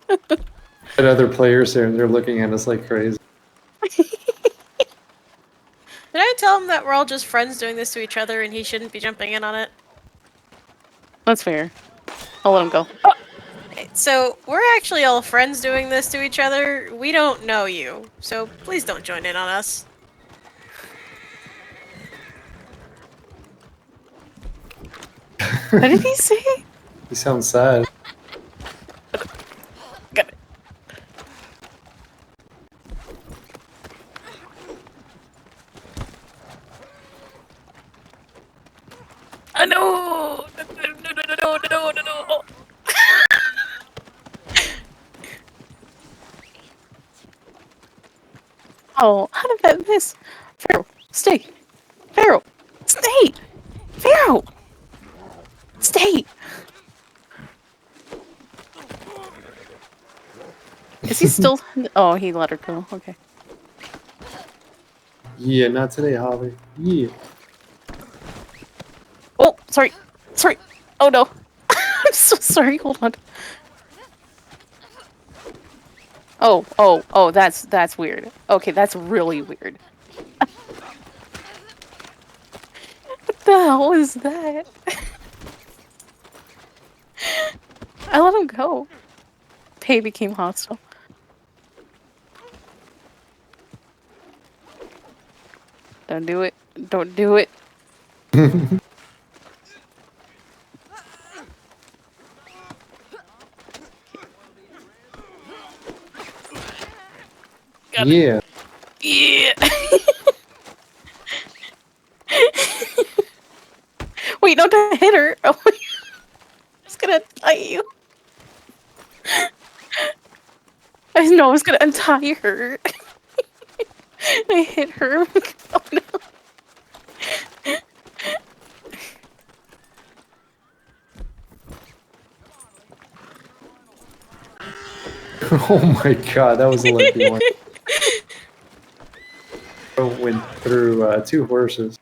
And other players there, and they're looking at us like crazy. Did I tell him that we're all just friends doing this to each other and he shouldn't be jumping in on it? That's fair. I'll let him go. So, we're actually all friends doing this to each other. We don't know you, so please don't join in on us. What did he say? He sounds sad. Got it. No! No! Oh, how did that miss? Pharaoh, stay! Pharaoh, stay! Pharaoh! Stay! Is he still... Oh, he let her go. Okay. Yeah, not today, Holly. Yeah. Oh, sorry. Sorry. Oh, no. I'm so sorry. Hold on. Oh, that's weird. Okay, that's really weird. What the hell is that? I let him go. Pei became hostile. Don't do it. Don't do it. Yeah. Yeah. Wait, don't hit her. Oh, I'm just gonna tie you. I know I was gonna untie her. I hit her. Oh no. Oh my god, that was a lucky one. Went through 2 horses.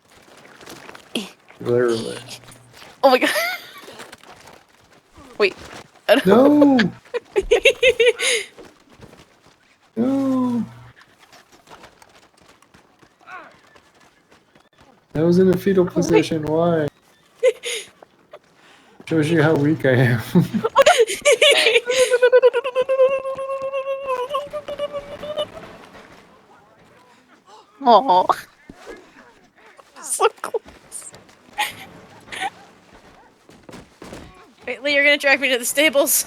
Literally. Oh my god. Wait. No! No! I was in a fetal position, why? Shows you how weak I am. Oh. So close. Wait, Lee, you're gonna drag me to the stables.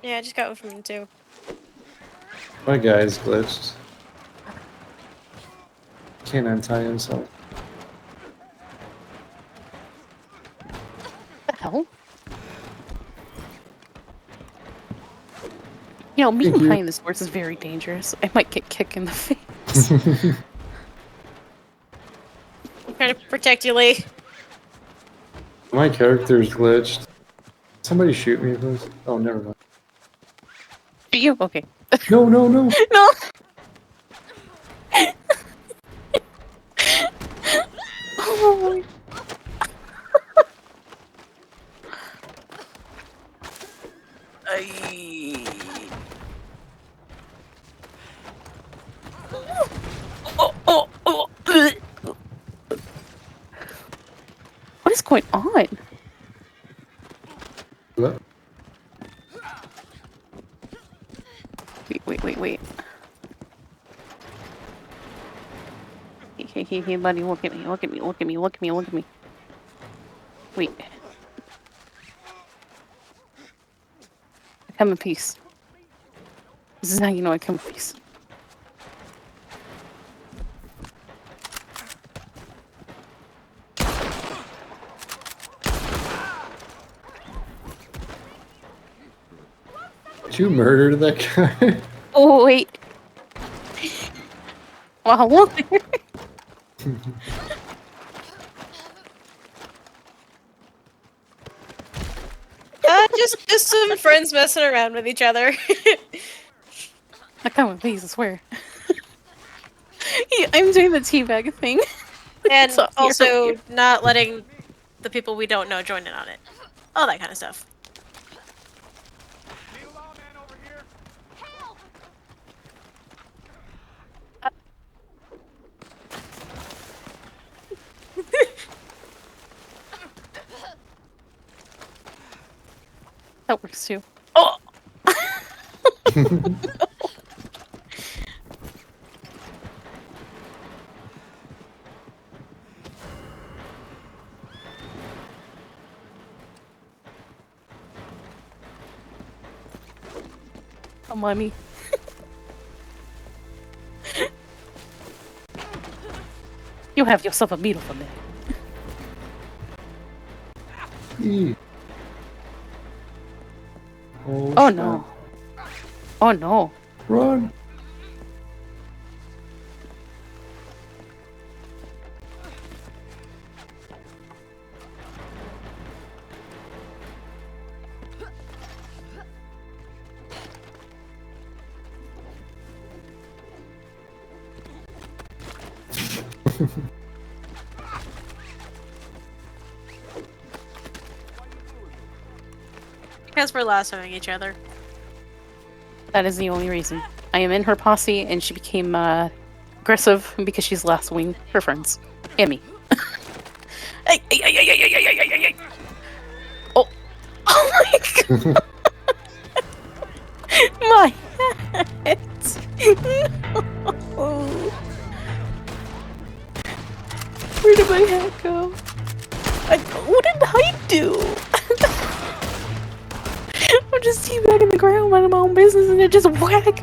Yeah, I just got one from him too. My guy's glitched. Can't untie himself. What the hell? You know, me Thank you. behind this horse is very dangerous. I might get kicked in the face. I'm trying to protect you, Lee. My character's glitched. Somebody shoot me, please. Oh, never mind. You? Okay. No, no, no! No! Oh. Oh. What is going on? What? Wait. Hey, buddy, look at me. Wait. I come in peace. This is how you know I come in peace. Did you murder that guy? Oh, wait. Wow, look there. Just some friends messing around with each other. I come in peace, I swear. Yeah, I'm doing the teabag thing. And So also you're- not letting the people we don't know join in on it. All that kind of stuff. That works too. Oh! Come on me. You have yourself a beautiful day. Eee. Oh, Oh snap. no. Oh no. Run! Because we're lassoing each other. That is the only reason. I am in her posse, and she became aggressive because she's lassoing her friends and me. Ay, ay, ay, ay, ay, ay, ay, ay, ay, ay. Oh, oh my god! My head! No. Where did my head go? What did I do? I'm just teabagging the ground, minding my own business, and it just whack.